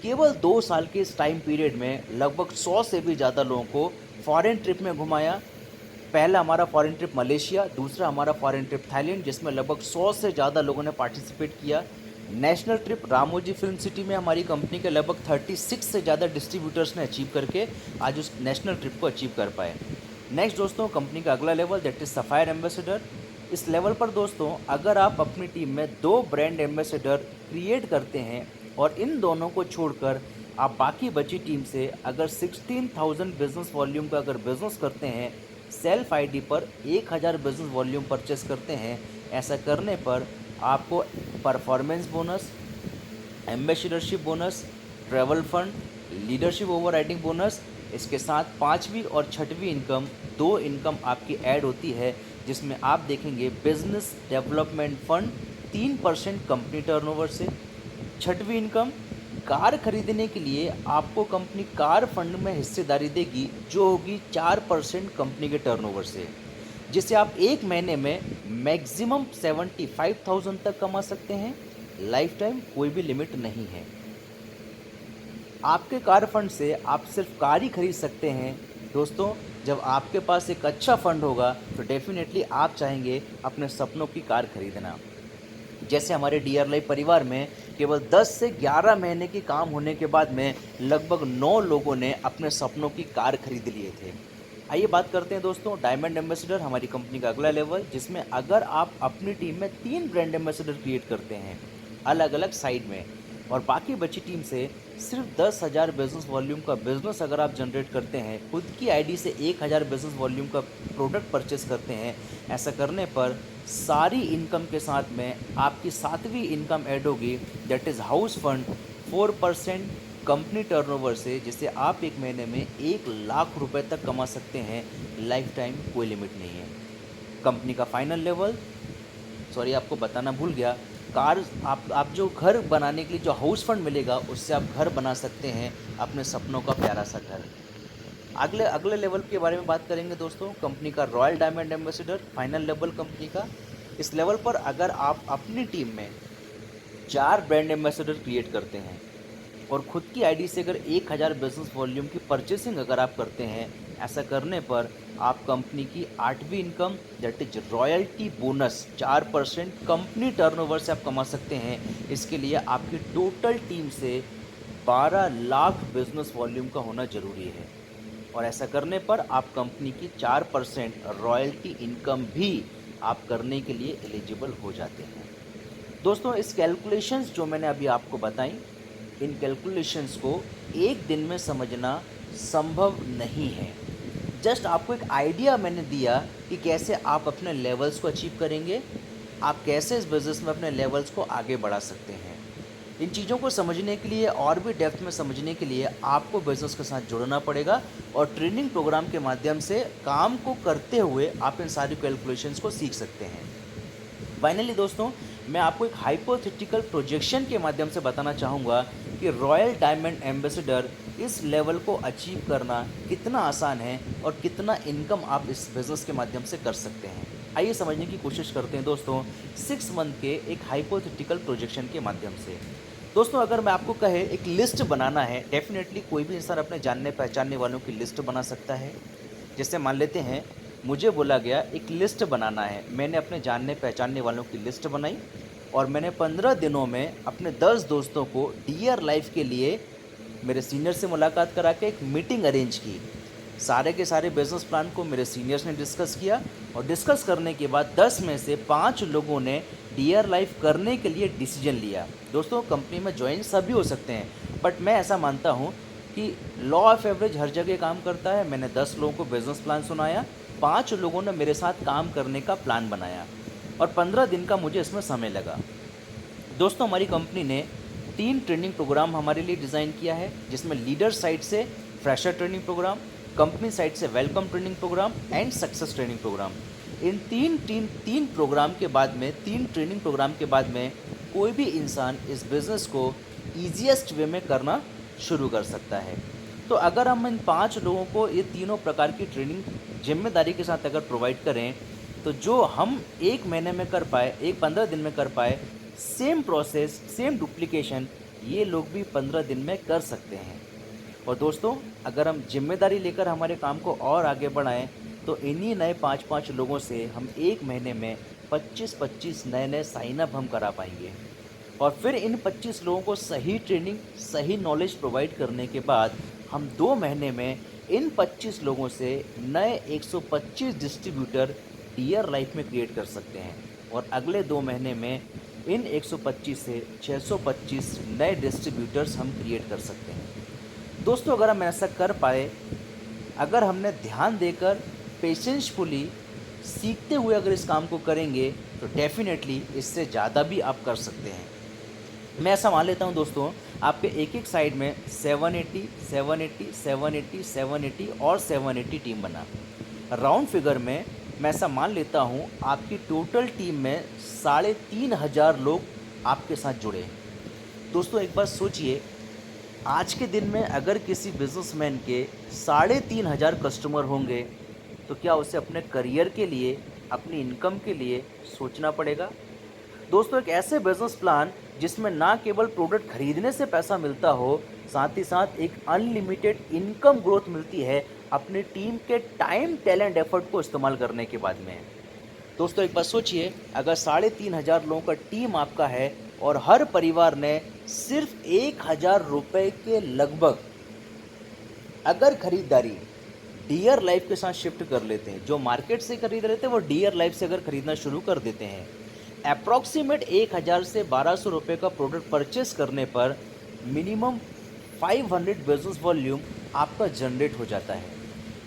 केवल 2 साल के इस टाइम पीरियड में लगभग 100 से भी ज़्यादा लोगों को फॉरेन ट्रिप में घुमाया। पहला हमारा फॉरेन ट्रिप मलेशिया, दूसरा हमारा फॉरेन ट्रिप थाईलैंड, जिसमें लगभग 100 से ज़्यादा लोगों ने पार्टिसिपेट किया। National trip Ramoji film city में हमारी कंपनी के लगभग 36 से ज़्यादा डिस्ट्रीब्यूटर्स ने अचीव करके आज उस नेशनल ट्रिप को अचीव कर पाए। नेक्स्ट दोस्तों कंपनी का अगला level, that is sapphire ambassador. इस लेवल पर दोस्तों अगर आप अपनी टीम में 2 ब्रांड एम्बेसडर क्रिएट करते हैं और इन दोनों को छोड़कर आप बाकी बची टीम से अगर 16,000 बिजनेस वॉल्यूम का अगर बिजनेस करते हैं, सेल्फ आईडी पर 1,000 बिजनेस वॉल्यूम परचेस करते हैं, ऐसा करने पर आपको performance bonus, ambassadorship bonus, travel fund, leadership overriding bonus, इसके साथ 5वीं और 6वीं इनकम, 2 इनकम आपकी ऐड होती है, जिसमें आप देखेंगे business development fund 3% company turnover से। 6वीं इनकम, कार खरीदने के लिए आपको कंपनी कार फंड में हिस्सेदारी देगी, जो होगी 4% कंपनी के टर्नओवर से, जिससे आप एक महीने में मैक्सिमम 75,000 तक कमा सकते हैं, लाइफ टाइम, कोई भी लिमिट नहीं है। आपके कार फंड से आप सिर्फ कार ही खरीद सकते हैं दोस्तों। जब आपके पास एक अच्छा फंड होगा तो डेफिनेटली आप चाहेंगे अपने सपनों की कार खरीदना। जैसे हमारे डियर लाइफ परिवार में केवल 10 से 11 महीने के काम होने के बाद में लगभग 9 लोगों ने अपने सपनों की कार खरीद लिए थे। आइए बात करते हैं दोस्तों डायमंड एम्बेसडर, हमारी कंपनी का अगला लेवल, जिसमें अगर आप अपनी टीम में 3 ब्रांड एम्बेसडर क्रिएट करते हैं अलग अलग साइड में, और बाकी बची टीम से सिर्फ 10,000 बिजनेस वॉल्यूम का बिजनेस अगर आप जनरेट करते हैं, खुद की आईडी से 1,000 बिजनेस वॉल्यूम का प्रोडक्ट परचेस करते हैं, ऐसा करने पर सारी इनकम के साथ में आपकी 7वीं इनकम ऐड होगी, that is house fund 4% company turnover से, जिससे आप एक महीने में 1,00,000 रुपए तक कमा सकते हैं, लाइफ टाइम, कोई लिमिट नहीं है। कंपनी का फाइनल लेवल, सॉरी आपको बताना भूल गया, कार आप जो घर बनाने के लिए जो हाउस फंड मिलेगा उससे आप घर बना सकते हैं, अपने सपनों का प्यारा सा घर। अगले अगले लेवल के बारे में बात करेंगे दोस्तों, कंपनी का royal diamond ambassador, final level company का। इस लेवल पर अगर आप अपनी टीम में 4 ब्रांड एम्बेसडर क्रिएट करते हैं और खुद की आईडी से अगर 1,000 बिजनेस वॉल्यूम की परचेसिंग अगर आप करते हैं, ऐसा करने पर आप कंपनी की 8वीं income, that is royalty bonus 4% company turnover से आप कमा सकते हैं। इसके लिए आपकी टोटल टीम से 12,00,000 बिजनेस वॉल्यूम का होना ज़रूरी है, और ऐसा करने पर आप कंपनी की 4% रॉयल्टी इनकम भी आप करने के लिए एलिजिबल हो जाते हैं। दोस्तों इस कैलकुलेशंस जो मैंने अभी आपको बताई, इन कैलकुलेशंस को एक दिन में समझना संभव नहीं है। जस्ट आपको एक आइडिया मैंने दिया कि कैसे आप अपने लेवल्स को अचीव करेंगे, आप कैसे इस बिज़नेस में अपने लेवल्स को आगे बढ़ा सकते हैं। इन चीज़ों को समझने के लिए और भी डेप्थ में समझने के लिए आपको बिज़नेस के साथ जुड़ना पड़ेगा, और ट्रेनिंग प्रोग्राम के माध्यम से काम को करते हुए आप इन सारी कैलकुलेशंस को सीख सकते हैं। फाइनली दोस्तों मैं आपको एक हाइपोथेटिकल प्रोजेक्शन के माध्यम से बताना चाहूँगा कि रॉयल डायमंड एम्बेसडर इस लेवल को अचीव करना कितना आसान है और कितना इनकम आप इस बिज़नेस के माध्यम से कर सकते हैं। आइए समझने की कोशिश करते हैं दोस्तों 6 मंथ के एक हाइपोथेटिकल प्रोजेक्शन के माध्यम से। दोस्तों अगर मैं आपको कहे एक लिस्ट बनाना है, डेफिनेटली कोई भी इंसान अपने जानने पहचानने वालों की लिस्ट बना सकता है। जैसे मान लेते हैं मुझे बोला गया एक लिस्ट बनाना है, मैंने अपने जानने पहचानने वालों की लिस्ट बनाई और मैंने 15 दिनों में अपने 10 दोस्तों को डियर लाइफ के लिए मेरे सीनियर से मुलाकात करा के एक मीटिंग अरेंज की। सारे के सारे बिज़नेस प्लान को मेरे सीनियर्स ने डिस्कस किया और डिस्कस करने के बाद 10 में से 5 लोगों ने डियर लाइफ करने के लिए डिसीजन लिया। दोस्तों, कंपनी में ज्वाइन सभी हो सकते हैं, बट मैं ऐसा मानता हूँ कि लॉ ऑफ एवरेज हर जगह काम करता है। मैंने 10 लोगों को बिज़नेस प्लान सुनाया, 5 लोगों ने मेरे साथ काम करने का प्लान बनाया और 15 दिन का मुझे इसमें समय लगा। दोस्तों, हमारी कंपनी ने 3 ट्रेनिंग प्रोग्राम हमारे लिए डिज़ाइन किया है, जिसमें लीडर साइड से fresher training programme, company side से welcome training programme and success training programme. इन तीन प्रोग्राम के बाद में, 3 ट्रेनिंग प्रोग्राम के बाद में कोई भी इंसान इस बिज़नेस को ईजीएस्ट वे में करना शुरू कर सकता है। तो अगर हम इन 5 लोगों को ये तीनों प्रकार की ट्रेनिंग जिम्मेदारी के साथ अगर प्रोवाइड करें, तो जो हम 1 महीने में कर पाए, 15 दिन में कर पाए, सेम प्रोसेस, सेम डुप्लीकेशन ये लोग भी 15 दिन में कर सकते हैं। और दोस्तों, अगर हम जिम्मेदारी लेकर हमारे काम को और आगे बढ़ाएं, तो इन्हीं नए 5-5 लोगों से हम 1 महीने में 25-25 नए साइन अप हम करा पाएंगे। और फिर इन 25 लोगों को सही ट्रेनिंग, सही नॉलेज प्रोवाइड करने के बाद हम 2 महीने में इन 25 लोगों से नए 125 डिस्ट्रीब्यूटर डियर लाइफ में क्रिएट कर सकते हैं। और अगले 2 महीने में इन 125 से 625 नए डिस्ट्रीब्यूटर्स हम क्रिएट कर सकते हैं। दोस्तों, अगर हम ऐसा कर पाए, अगर हमने ध्यान देकर पेशेंसफुली सीखते हुए अगर इस काम को करेंगे, तो डेफिनेटली इससे ज़्यादा भी आप कर सकते हैं। मैं ऐसा मान लेता हूं दोस्तों, आपके एक साइड में 780, 780, 780, 780 और 780 टीम बना। राउंड फिगर में मैं ऐसा मान लेता हूं, आपकी टोटल टीम में 3,500 लोग आपके साथ जुड़े। दोस्तों, एक बार सोचिए, आज के दिन में अगर किसी बिजनेसमैन के 3,500 कस्टमर होंगे, तो क्या उसे अपने करियर के लिए, अपनी इनकम के लिए सोचना पड़ेगा? दोस्तों, एक ऐसे बिजनेस प्लान जिसमें ना केवल प्रोडक्ट खरीदने से पैसा मिलता हो, साथ ही साथ एक अनलिमिटेड इनकम ग्रोथ मिलती है अपनी टीम के टाइम, टैलेंट, एफर्ट को इस्तेमाल करने के बाद में। दोस्तों, एक बात सोचिए, अगर 3,500 लोगों का टीम आपका है और हर परिवार ने सिर्फ 1,000 रुपये के लगभग अगर खरीदारी डियर लाइफ के साथ शिफ्ट कर लेते हैं, जो मार्केट से खरीद रहे थे वो डियर लाइफ से अगर खरीदना शुरू कर देते हैं, अप्रॉक्सीमेट 1,000 से 1,200 रुपये का प्रोडक्ट परचेस करने पर मिनिमम 500 बिजनेस वॉल्यूम आपका जनरेट हो जाता है।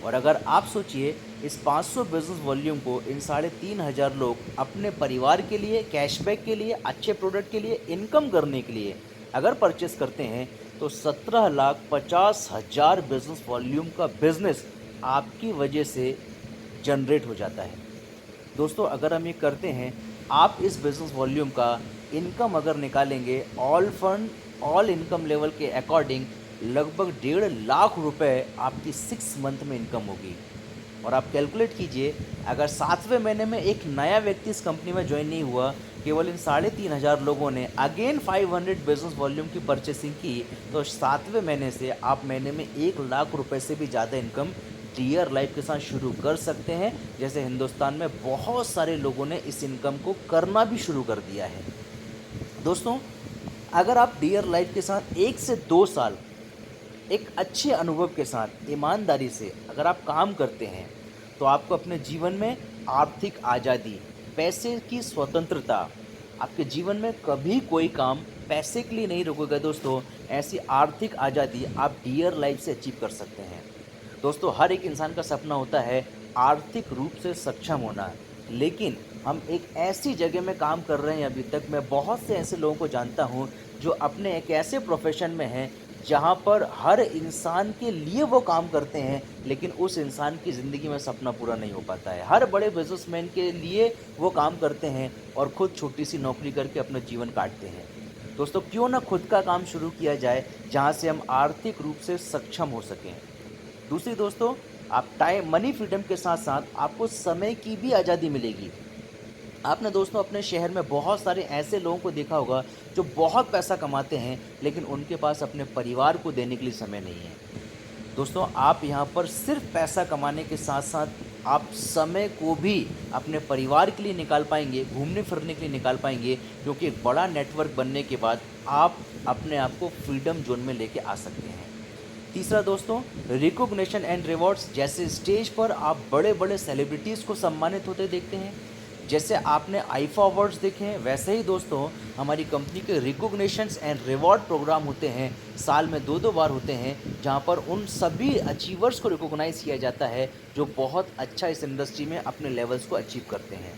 और अगर आप सोचिए, इस 500 बिजनेस वॉल्यूम को इन 3,500 लोग अपने परिवार के लिए, कैशबैक के लिए, अच्छे प्रोडक्ट के लिए, इनकम करने के लिए अगर परचेस करते हैं, तो 17,50,000 बिजनेस वॉल्यूम का बिजनेस आपकी वजह से जनरेट हो जाता है। दोस्तों, अगर हम ये करते हैं, आप इस बिजनेस वॉल्यूम का इनकम अगर निकालेंगे, all fund, all income level के अकॉर्डिंग लगभग 1.5 लाख रुपए आपकी 6 मंथ में इनकम होगी। और आप कैलकुलेट कीजिए, अगर 7वें महीने में एक नया व्यक्ति इस कंपनी में ज्वाइन नहीं हुआ, केवल इन 3,500 लोगों ने अगेन 500 बिजनेस वॉल्यूम की परचेसिंग की, तो 7वें महीने से आप महीने में 1 लाख रुपए से भी ज़्यादा इनकम डियर लाइफ के साथ शुरू कर सकते हैं। जैसे हिंदुस्तान में बहुत सारे लोगों ने इस इनकम को करना भी शुरू कर दिया है। दोस्तों, अगर आप डियर लाइफ के साथ 1 से 2 साल एक अच्छे अनुभव के साथ, ईमानदारी से अगर आप काम करते हैं, तो आपको अपने जीवन में आर्थिक आज़ादी, पैसे की स्वतंत्रता, आपके जीवन में कभी कोई काम पैसे के लिए नहीं रुकेगा। दोस्तों, ऐसी आर्थिक आज़ादी आप डियर लाइफ से अचीव कर सकते हैं। दोस्तों, हर एक इंसान का सपना होता है आर्थिक रूप से सक्षम होना, लेकिन हम एक ऐसी जगह में काम कर रहे हैं। अभी तक मैं बहुत से ऐसे लोगों को जानता हूं जो अपने एक ऐसे प्रोफेशन में हैं जहां पर हर इंसान के लिए वो काम करते हैं, लेकिन उस इंसान की ज़िंदगी में सपना पूरा नहीं हो पाता है। हर बड़े बिजनेसमैन के लिए वो काम करते हैं और खुद छोटी सी नौकरी करके अपना जीवन काटते हैं। दोस्तों, क्यों ना खुद का काम शुरू किया जाए जहां से हम आर्थिक रूप से सक्षम हो सकें। दूसरी दोस्तों, आप टाइम, मनी फ्रीडम के साथ साथ आपको समय की भी आज़ादी मिलेगी। आपने दोस्तों अपने शहर में बहुत सारे ऐसे लोगों को देखा होगा जो बहुत पैसा कमाते हैं, लेकिन उनके पास अपने परिवार को देने के लिए समय नहीं है। दोस्तों, आप यहाँ पर सिर्फ पैसा कमाने के साथ साथ आप समय को भी अपने परिवार के लिए निकाल पाएंगे, घूमने फिरने के लिए निकाल पाएंगे, क्योंकि एक बड़ा नेटवर्क बनने के बाद आप अपने आप को फ्रीडम जोन में लेके आ सकते हैं। तीसरा दोस्तों, रिकॉग्निशन एंड रिवॉर्ड्स। जैसे स्टेज पर आप बड़े बड़े सेलिब्रिटीज़ को सम्मानित होते देखते हैं, जैसे आपने आईफा अवार्ड्स देखे हैं, वैसे ही दोस्तों हमारी कंपनी के रिकॉग्निशंस एंड रिवॉर्ड प्रोग्राम होते हैं, साल में 2-2 बार होते हैं, जहां पर उन सभी अचीवर्स को रिकॉग्नाइज किया जाता है जो बहुत अच्छा इस इंडस्ट्री में अपने लेवल्स को अचीव करते हैं।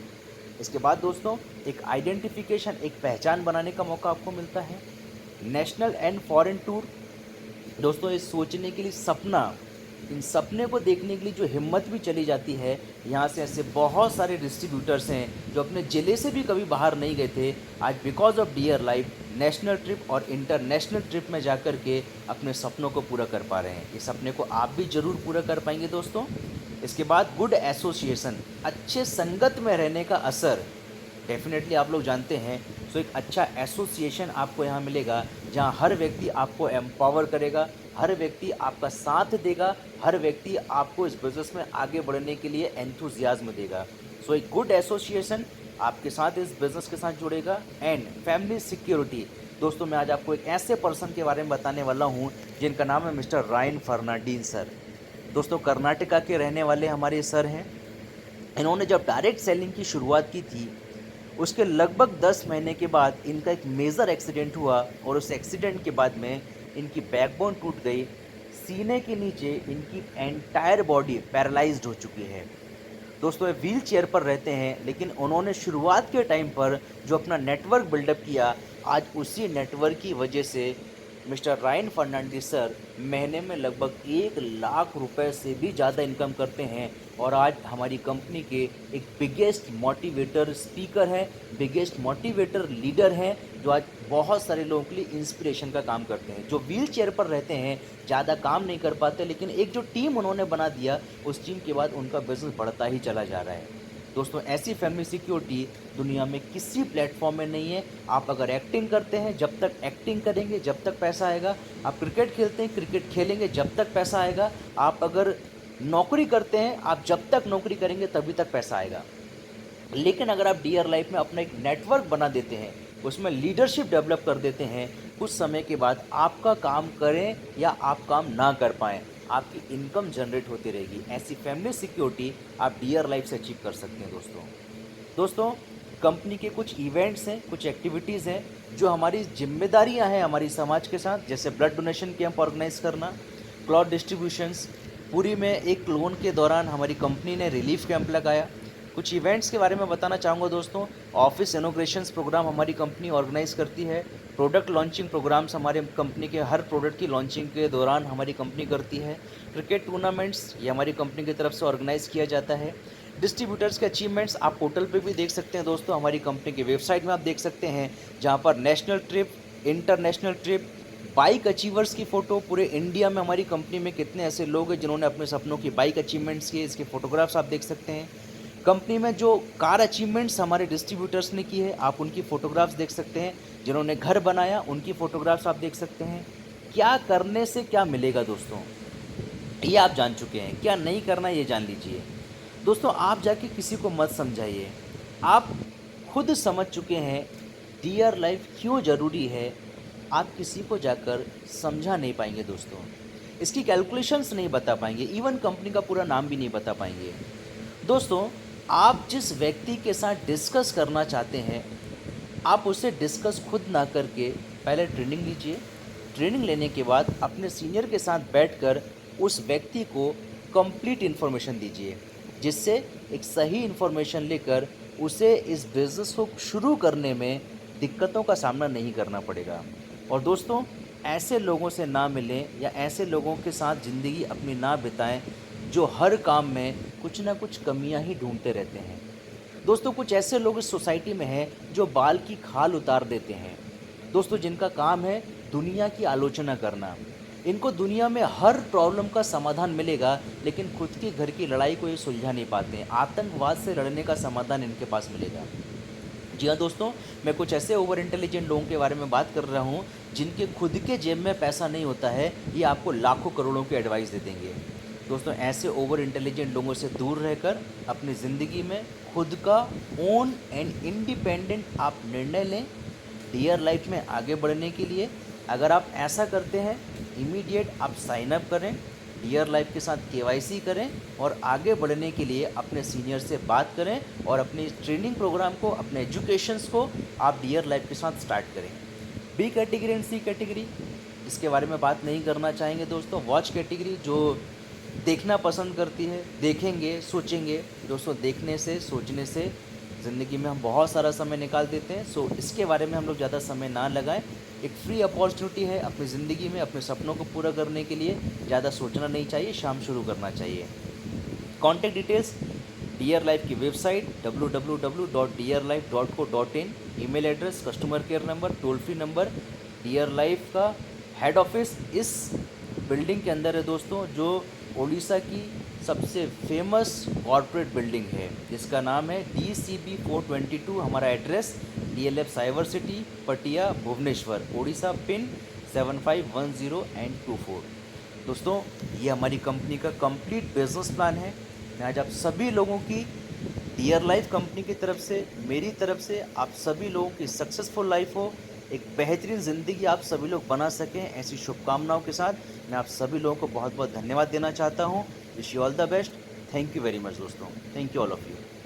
इसके बाद दोस्तों एक आइडेंटिफिकेशन, एक पहचान बनाने का मौका आपको मिलता है। National and foreign tour. दोस्तों ये सोचने के लिए सपना, इन सपने को देखने के लिए जो हिम्मत भी चली जाती है, यहाँ से ऐसे बहुत सारे डिस्ट्रीब्यूटर्स हैं जो अपने ज़िले से भी कभी बाहर नहीं गए थे, आज because of dear life national trip और इंटरनेशनल ट्रिप में जा कर के अपने सपनों को पूरा कर पा रहे हैं। इस सपने को आप भी ज़रूर पूरा कर पाएंगे दोस्तों। इसके बाद गुड एसोसिएशन, अच्छे संगत में रहने का असर डेफिनेटली आप लोग जानते हैं। सो एक अच्छा एसोसिएशन आपको यहाँ मिलेगा, जहाँ हर व्यक्ति आपको एम्पावर करेगा, हर व्यक्ति आपका साथ देगा, हर व्यक्ति आपको इस बिज़नेस में आगे बढ़ने के लिए एंथुजियाज्म देगा। सो एक गुड एसोसिएशन आपके साथ इस बिज़नेस के साथ जुड़ेगा। And family security. दोस्तों मैं आज आपको एक ऐसे पर्सन के बारे में बताने वाला हूँ जिनका नाम है मिस्टर रायन फर्नांडीज सर। दोस्तों कर्नाटका के रहने वाले हमारे सर हैं। इन्होंने जब डायरेक्ट सेलिंग की शुरुआत की थी, उसके लगभग 10 महीने के बाद इनका एक मेजर एक्सीडेंट हुआ और उस एक्सीडेंट के बाद में इनकी बैकबोन टूट गई, सीने के नीचे इनकी एंटायर बॉडी पैरालाइज्ड हो चुकी है। दोस्तों ये व्हील चेयर पर रहते हैं, लेकिन उन्होंने शुरुआत के टाइम पर जो अपना नेटवर्क बिल्डअप किया, आज उसी नेटवर्क की वजह से मिस्टर रायन फर्नांडीज सर महीने में लगभग 1 लाख रुपए से भी ज़्यादा इनकम करते हैं और आज हमारी कंपनी के एक बिगेस्ट मोटिवेटर स्पीकर हैं, बिगेस्ट मोटिवेटर लीडर हैं, जो आज बहुत सारे लोगों के लिए इंस्पिरेशन का काम करते हैं। जो व्हील चेयर पर रहते हैं, ज़्यादा काम नहीं कर पाते, लेकिन एक जो टीम उन्होंने बना दिया, उस टीम के बाद उनका बिजनेस बढ़ता ही चला जा रहा है। दोस्तों ऐसी फैमिली सिक्योरिटी दुनिया में किसी प्लेटफॉर्म में नहीं है। आप अगर एक्टिंग करते हैं, जब तक एक्टिंग करेंगे जब तक पैसा आएगा। आप क्रिकेट खेलते हैं, क्रिकेट खेलेंगे जब तक पैसा आएगा। आप अगर नौकरी करते हैं, आप जब तक नौकरी करेंगे तभी तक पैसा आएगा। लेकिन अगर आप डियर लाइफ में अपना एक नेटवर्क बना देते हैं, उसमें लीडरशिप डेवलप कर देते हैं, कुछ समय के बाद आपका काम करें या आप काम ना कर पाएँ, आपकी इनकम जनरेट होती रहेगी। ऐसी फैमिली सिक्योरिटी आप डियर लाइफ से अचीव कर सकते हैं दोस्तों कंपनी के कुछ इवेंट्स हैं, कुछ एक्टिविटीज़ हैं जो हमारी जिम्मेदारियां हैं हमारी समाज के साथ, जैसे ब्लड डोनेशन कैंप ऑर्गेनाइज करना, क्लॉथ डिस्ट्रीब्यूशंस। पूरी में एक लोन के दौरान हमारी कंपनी ने रिलीफ कैंप लगाया। कुछ इवेंट्स के बारे में बताना चाहूँगा दोस्तों। ऑफिस इनोग्रेशंस प्रोग्राम हमारी कंपनी ऑर्गेनाइज करती है। प्रोडक्ट लॉन्चिंग प्रोग्राम्स हमारे कंपनी के हर प्रोडक्ट की लॉन्चिंग के दौरान हमारी कंपनी करती है। क्रिकेट टूर्नामेंट्स ये हमारी कंपनी की तरफ से ऑर्गेनाइज़ किया जाता है। डिस्ट्रीब्यूटर्स के अचीवमेंट्स आप पोर्टल पे भी देख सकते हैं दोस्तों, हमारी कंपनी की वेबसाइट में आप देख सकते हैं, जहाँ पर national trip, international trip, bike achievers की फ़ोटो, पूरे इंडिया में हमारी कंपनी में कितने ऐसे लोग हैं जिन्होंने अपने सपनों की बाइक अचीवमेंट्स किए, इसके फ़ोटोग्राफ्स आप देख सकते हैं। कंपनी में जो कार अचीवमेंट्स हमारे डिस्ट्रीब्यूटर्स ने की है, आप उनकी फ़ोटोग्राफ्स देख सकते हैं। जिन्होंने घर बनाया उनकी फ़ोटोग्राफ्स आप देख सकते हैं। क्या करने से क्या मिलेगा दोस्तों, ये आप जान चुके हैं। क्या नहीं करना ये जान लीजिए दोस्तों। आप जाके किसी को मत समझाइए, आप खुद समझ चुके हैं डियर लाइफ क्यों ज़रूरी है। आप किसी को जाकर समझा नहीं पाएंगे दोस्तों, इसकी कैलकुलेशंस नहीं बता पाएंगे, इवन कंपनी का पूरा नाम भी नहीं बता पाएंगे दोस्तों। आप जिस व्यक्ति के साथ डिस्कस करना चाहते हैं, आप उससे डिस्कस खुद ना करके पहले ट्रेनिंग लीजिए। ट्रेनिंग लेने के बाद अपने सीनियर के साथ बैठकर उस व्यक्ति को कंप्लीट इन्फॉर्मेशन दीजिए, जिससे एक सही इन्फॉर्मेशन लेकर उसे इस बिज़नेस को शुरू करने में दिक्कतों का सामना नहीं करना पड़ेगा। और दोस्तों ऐसे लोगों से ना मिलें या ऐसे लोगों के साथ ज़िंदगी अपनी ना बिताएं जो हर काम में कुछ ना कुछ कमियां ही ढूंढते रहते हैं दोस्तों। कुछ ऐसे लोग इस सोसाइटी में हैं जो बाल की खाल उतार देते हैं दोस्तों, जिनका काम है दुनिया की आलोचना करना। इनको दुनिया में हर प्रॉब्लम का समाधान मिलेगा, लेकिन खुद के घर की लड़ाई को ये सुलझा नहीं पाते हैं। आतंकवाद से लड़ने का समाधान इनके पास मिलेगा। जी हाँ दोस्तों, मैं कुछ ऐसे ओवर इंटेलिजेंट लोगों के बारे में बात कर रहा हूँ जिनके खुद के जेब में पैसा नहीं होता है, ये आपको लाखों करोड़ों की एडवाइस दे देंगे। दोस्तों ऐसे ओवर इंटेलिजेंट लोगों से दूर रहकर अपनी ज़िंदगी में खुद का ओन एंड इंडिपेंडेंट आप निर्णय लें डियर लाइफ में आगे बढ़ने के लिए। अगर आप ऐसा करते हैं, इमीडिएट आप साइन अप करें, डियर लाइफ के साथ केवाईसी करें और आगे बढ़ने के लिए अपने सीनियर से बात करें और अपने ट्रेनिंग प्रोग्राम को, अपने एजुकेशंस को आप डियर लाइफ के साथ स्टार्ट करें। B category and C category, इसके बारे में बात नहीं करना चाहेंगे दोस्तों। वॉच कैटेगरी जो देखना पसंद करती है, देखेंगे, सोचेंगे। दोस्तों देखने से, सोचने से ज़िंदगी में हम बहुत सारा समय निकाल देते हैं। सो इसके बारे में हम लोग ज़्यादा समय ना लगाएं। एक फ्री अपॉर्चुनिटी है अपनी ज़िंदगी में अपने सपनों को पूरा करने के लिए। ज़्यादा सोचना नहीं चाहिए, शाम शुरू करना चाहिए। कॉन्टैक्ट डिटेल्स, डियर लाइफ की website www.dearlife.co.in, email address, customer care number, toll free number. Dear life का हेड ऑफिस इस बिल्डिंग के अंदर है दोस्तों, जो उड़ीसा की सबसे फेमस कॉरपोरेट बिल्डिंग है, जिसका नाम है DCB 422। हमारा एड्रेस DLF साइबर सिटी, पटिया, भुवनेश्वर, उड़ीसा, पिन 7510 and 24। दोस्तों ये हमारी कंपनी का कंप्लीट बिजनेस प्लान है। मैं आज आप सभी लोगों की डियर लाइफ कंपनी की तरफ से, मेरी तरफ से आप सभी लोगों की सक्सेसफुल लाइफ हो, एक बेहतरीन ज़िंदगी आप सभी लोग बना सकें, ऐसी शुभकामनाओं के साथ मैं आप सभी लोगों को बहुत बहुत धन्यवाद देना चाहता हूँ। Wish you all the best. Thank you very much दोस्तों। Thank you all of you.